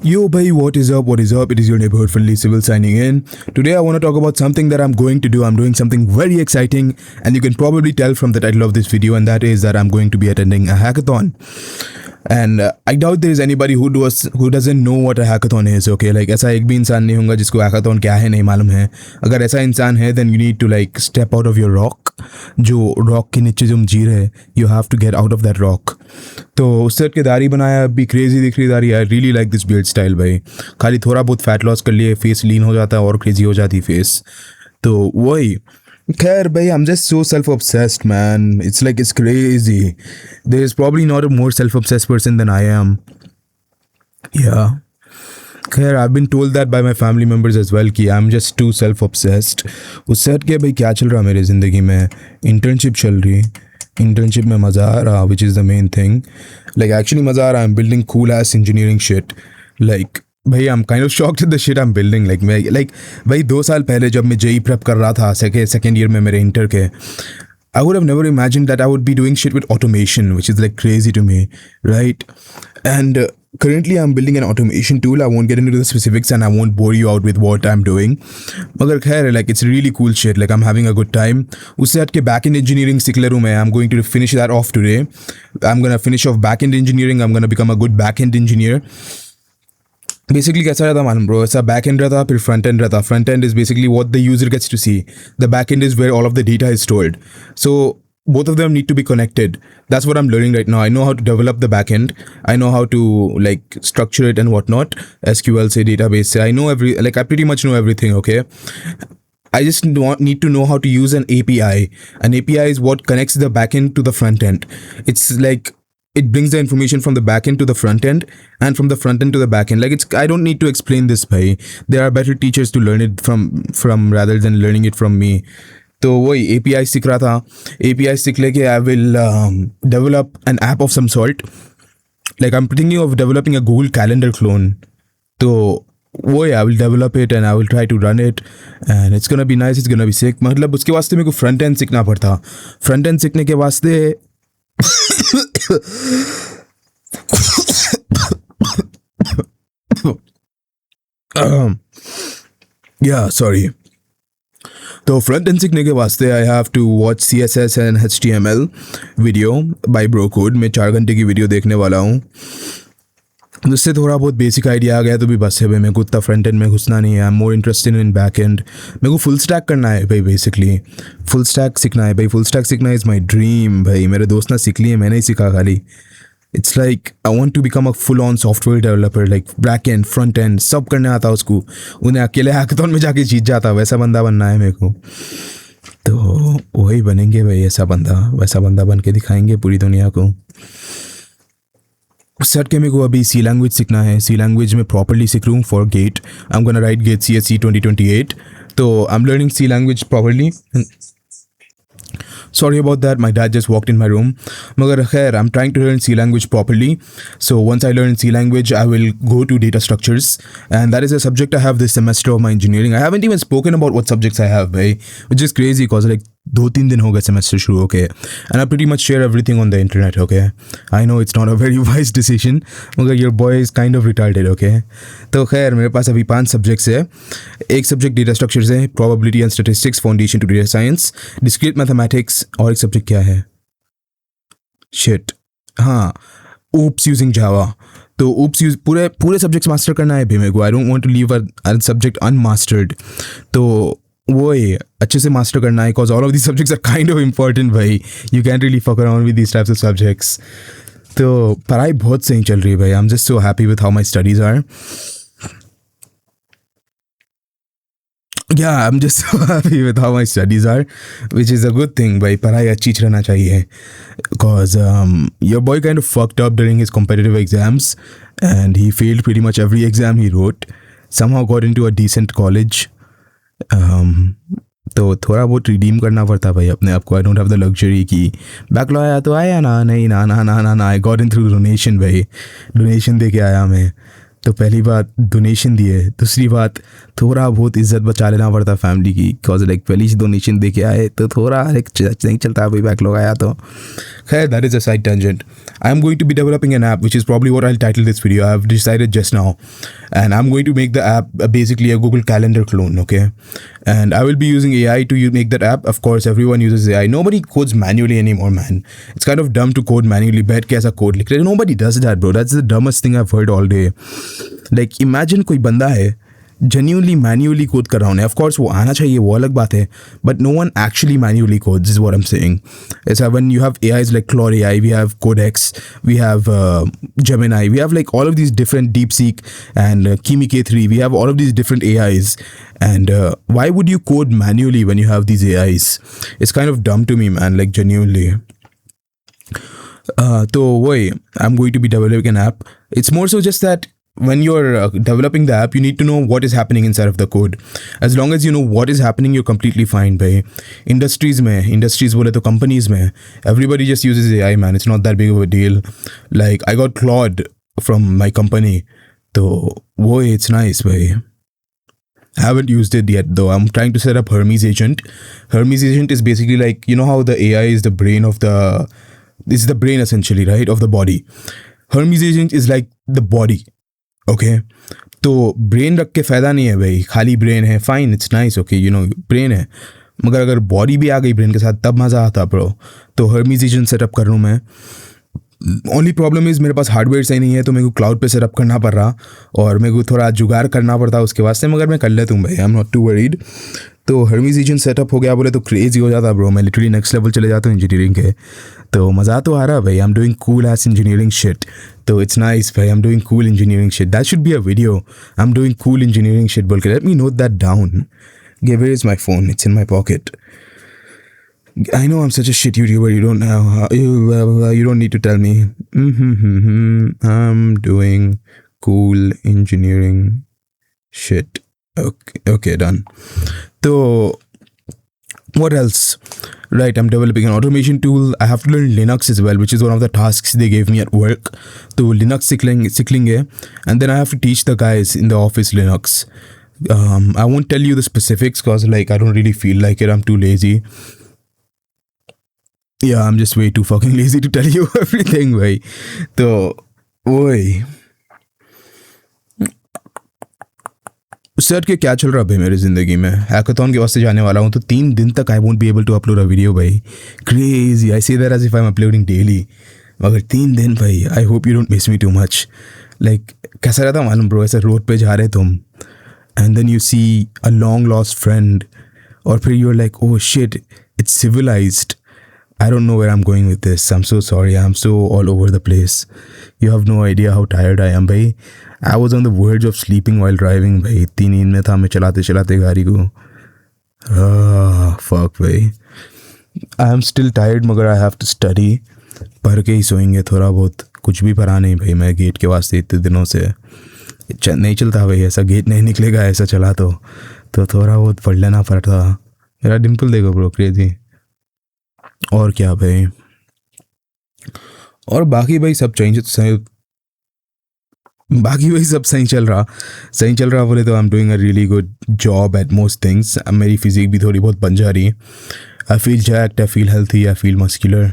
Yo, bhai, what is up? What is up? It is your neighborhood friendly civil signing in. Today, I want to talk about something that I'm going to do. I'm doing something very exciting, and you can probably tell from the title of this video, and that is that I'm going to be attending a hackathon. And I doubt there is anybody who doesn't know what a hackathon is. Okay, like ऐसा एक भी इंसान नहीं होगा जिसको hackathon क्या है नहीं मालूम है. अगर ऐसा इंसान है, then you need to like step out of your rock. जो rock के नीचे तुम जी रहे, you have to get out of that rock. तो उससे हट के दाढ़ी बनाया, अभी क्रेजी दिख रही दाढ़ी. I really like this beard style भाई. खाली थोड़ा बहुत फैट लॉस कर लिए, फेस लीन हो जाता है और क्रेजी हो जाती फेस. तो वही खैर भाई, I'm just so self-obsessed, man. It's like it's crazy. There is probably not a more self-obsessed person than I am. Yeah. खैर, I've been told that by my family members as well कि I'm just too self-obsessed. उससे हट के भाई क्या चल रहा मेरी ज़िंदगी में? इंटर्नशिप चल रही. इंटर्नशिप में मज़ा आ रहा, which is the main thing. Like actually मज़ा आ रहा. I'm building cool ass engineering shit. Like भाई I'm kind of shocked at the shit I'm building. Like भाई 2 साल पहले जब मैं JEE prep कर रहा था second year में मेरे इंटर के, I would have never imagined that I would be doing shit with automation, which is like crazy to me, right? And currently I'm building an automation tool. I won't get into the specifics and I won't bore you out with what I'm doing. मगर खैर, like it's really cool shit. Like I'm having a good time. उससे हट के backend engineering सीख ले रहा हूँ मैं. I'm going to finish that off today. I'm gonna finish off backend engineering. I'm gonna become a good backend engineer. Basically कैसा रहता मालूम ब्रो, ऐसा बैक एंड रहता फिर फ्रंट एंड रहता. Front end is basically what the user gets to see. The back end is where all of the data is stored. So both of them need to be connected. That's what I'm learning right now. I know how to develop the backend. I know how to like structure it and whatnot. SQL say, database say. I pretty much know everything. Okay. I just need to know how to use an API. An API is what connects the backend to the front end. It's like it brings the information from the backend to the front end and from the front end to the backend. Like I don't need to explain this, bhai. There are better teachers to learn it from rather than learning it from me. तो वही API सीख रहा था. API सीख लेके I will develop an app of some sort. Like I'm thinking of developing a Google Calendar clone. तो वही I will develop it and I will try to run it and it's gonna be nice. It's gonna be sick. मतलब उसके वास्ते मेरे को front end सीखना पड़ता. Front end सीखने के वास्ते yeah, sorry. तो फ्रंट एंड सीखने के वास्ते I have to watch CSS and HTML video by Bro Code. मैं 4 घंटे की वीडियो देखने वाला हूँ. उससे थोड़ा बहुत बेसिक आइडिया आ गया तो भी बस है भाई. मेरे को उतना फ्रंट एंड में घुसना नहीं है. I am more interested in back and. मेरे को फुल स्टैक करना है भाई. बेसिकली फुल स्टैक सीखना है भाई. फुल स्टैक सीखना इज़ माई ड्रीम भाई. मेरे दोस्त ने सीख लिए, मैंने ही सीखा खाली. It's like I want to become a full on software developer. Like back end front end सब करने आता उसको. उन्हें अकेले हैकाथॉन में जाके जीत जाता. वैसा बंदा बनना है मेरे को. तो वही बनेंगे भाई. ऐसा बंदा वैसा बंदा बन के दिखाएंगे पूरी दुनिया को. सेट के मेरे को अभी C लैंग्वेज सीखना है. C लैंग्वेज में प्रॉपरली सीख रहा हूँ for GATE. I am gonna write GATE CSE 2028. तो I am learning C language properly. Sorry about that, my dad just walked in my room. Magar khair, I'm trying to learn C language properly. So once I learn C language, I will go to data structures. And that is a subject I have this semester of my engineering. I haven't even spoken about what subjects I have, bhai. Which is crazy because like 2-3 दिन हो गए semester शुरू होके. And I pretty much share everything on the internet, okay? I know it's not a very wise decision. मगर your boy is kind of retarded, okay? तो खैर मेरे पास अभी 5 सब्जेक्ट्स है. एक सब्जेक्ट डेटा स्ट्रक्चर्स है, probability and statistics, foundation to data science, discrete mathematics, और एक सब्जेक्ट क्या है? Shit. हाँ, oops using Java. तो oops यूज पूरे सब्जेक्ट्स मास्टर करना है भी मेरे को. I don't want to leave a subject unmastered. तो वो ही अच्छे से मास्टर करना है because all of this subjects are kind of important भाई. You can really fuck around with this types of subjects. तो पढ़ाई बहुत सही चल रही है भाई. I am just so happy with how my studies are. Yeah, I'm just so happy with how my studies are, which is a good thing. भाई पढ़ाई अच्छी रहना चाहिए because your boy kind of fucked up during his competitive exams and he failed pretty much every exam he wrote. Somehow got into a decent college. तो थोड़ा बहुत redeem करना पड़ता भाई अपने आप को. I don't have the luxury की बैकलॉग आया तो आया ना. नहीं ना ना ना ना ना. I got in through donation भाई. डोनेशन दे के आया मैं. तो पहली बात डोनेशन दिए, दूसरी बात थोड़ा बहुत इज्जत बचा लेना पड़ता फैमिली की, बिकॉज लाइक पहली डोनेशन दे के आए तो थोड़ा एक नहीं चलता, कोई बैकलॉग आया तो खैर that is a side tangent. I am going to be developing an app which is probably what I will title this video. I have decided just now and I'm going to make the app basically a Google Calendar clone, okay? And I will be using AI to make that app. Of course, everyone uses AI. Nobody codes manually anymore, man. It's kind of dumb to code manually. बैठ के ऐसा code लिख रहे. Nobody does that, bro. That's the dumbest thing I've heard all day. Like, imagine कोई बंदा है genuinely manually code कर रहा हूँ. Of course, वो आना चाहिए, वो अलग बात है. But no one actually manually codes, is what I'm saying. It's when you have AIs like Claude AI, we have Codex, we have Gemini, we have like all of these different DeepSeek and Kimi K3. We have all of these different AIs. And why would you code manually when you have these AIs? It's kind of dumb to me, man, like genuinely. So, I'm going to be developing an app. It's more so just that when you're developing the app, you need to know what is happening inside of the code. As long as you know what is happening, you're completely fine, bhai. Industries bole to companies mein, everybody just uses AI, man. It's not that big of a deal. Like, I got Claude from my company. So, it's nice, bhai. I haven't used it yet, though. I'm trying to set up Hermes Agent. Hermes Agent is basically like, you know how the AI is the brain of the... This is the brain, essentially, right, of the body. Hermes Agent is like the body. Okay तो brain रख के फ़ायदा नहीं है भाई, खाली brain है, fine, it's nice, okay, you know brain है, मगर अगर बॉडी भी आ गई ब्रेन के साथ तब मज़ा आता ब्रो. तो हर्मीज एजेंट सेटअप कर रहा हूँ मैं. ओनली प्रॉब्लम इज़ मेरे पास हार्डवेयर सही नहीं है, तो मेरे को क्लाउड पे सेटअप करना पड़ रहा और मेरे को थोड़ा जुगाड़ करना पड़ता उसके वास्ते, मगर मैं कर लेता हूँ भाई. I am not to worried. तो हर्मीज एजेंट सेटअप हो गया बोले तो क्रेजी हो जाता ब्रो. मैं लिटरली नेक्स्ट लेवल चले जाता हूँ इंजीनियरिंग के. तो मज़ा तो आ रहा भाई. I am doing cool S engineering shit. तो इट्स नाइस भाई. I am doing cool engineering shit. That should be a video. I am doing cool engineering shit बोल के. Let me note that down. Where is my phone? It's in my pocket. I know I'm such a shit YouTuber. You don't know. You don't need to tell me. I'm doing cool engineering shit. Okay, done. So, what else? Right, I'm developing an automation tool. I have to learn Linux as well, which is one of the tasks they gave me at work. So, Linux सीखलेंगे, and then I have to teach the guys in the office Linux. I won't tell you the specifics because like I don't really feel like it. I'm too lazy. Yeah, I'm just way too fucking lazy to tell you everything, भाई. तो वही sir के क्या चल रहा भाई मेरी ज़िंदगी में. हैकाथॉन के वास्ते जाने वाला हूँ, तो 3 दिन तक I won't be able to upload a video भाई. Crazy. I say that as if I am uploading daily, मगर 3 दिन भाई. I hope you don't miss me too much. Like कैसा रहता मालूम ब्रो, ऐसे रोड पे जा रहे तुम and then you see a long lost friend और फिर you are like oh shit it's civilised. I don't know where I'm going with this. I'm so sorry. I'm so all over the place. You have no idea how tired I am, bhai. I was on the verge of sleeping while driving, bhai. इतनी नींद में था मैं चलाते चलाते गाड़ी को. Fuck, bhai. I am still tired, मगर I have to study. पढ़ के ही सोएंगे थोड़ा बहुत. कुछ भी पढ़ा नहीं भाई मैं गेट के वास्ते इतने दिनों से. नहीं चलता भाई ऐसा, गेट नहीं निकलेगा ऐसा चला तो थोड़ा बहुत पढ़ लेना पड़ता. मेरा डिम्पल देखो ब्रो, क्रेजी. और क्या भाई, और बाकी भाई सब सही चल रहा बोले तो I am doing a really good job at most things. मेरी फिजिक भी थोड़ी बहुत बन जा रही है. I feel jacked, I feel healthy, I feel muscular,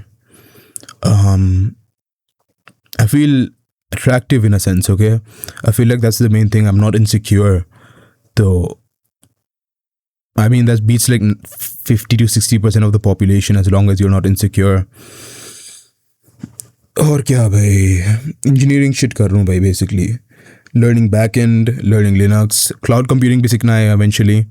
I feel attractive in a sense. Okay, I feel like that's the main thing. I am not insecure. तो I mean, that beats like 50 to 60% of the population as long as you're not insecure. और क्या भाई, engineering shit कर रहा हूँ भाई basically. Learning back and, learning Linux, cloud computing भी सीखना है एवेंचुअली.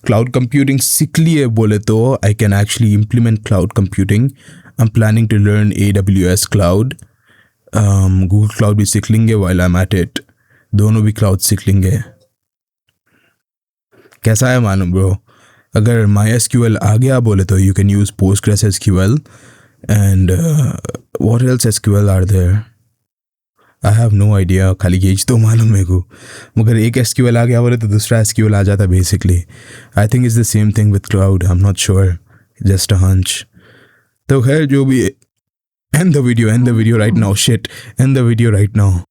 क्लाउड कंप्यूटिंग सीख लिए बोले तो I can actually implement cloud computing. I am planning to learn AWS cloud. Google cloud भी सीख लेंगे while I am at it. दोनों भी क्लाउड सीख लेंगे. कैसा है मालूम ब्रो, अगर MySQL आ गया बोले तो you can use PostgreSQL and what else SQL are there. I have no idea, खाली यही तो मालूम मेरे को. मगर एक SQL आ गया बोले तो दूसरा SQL आ जाता basically. I think is the same thing with cloud. I am not sure, just a hunch. तो खैर जो भी, end the video right now. Shit, end the video right now.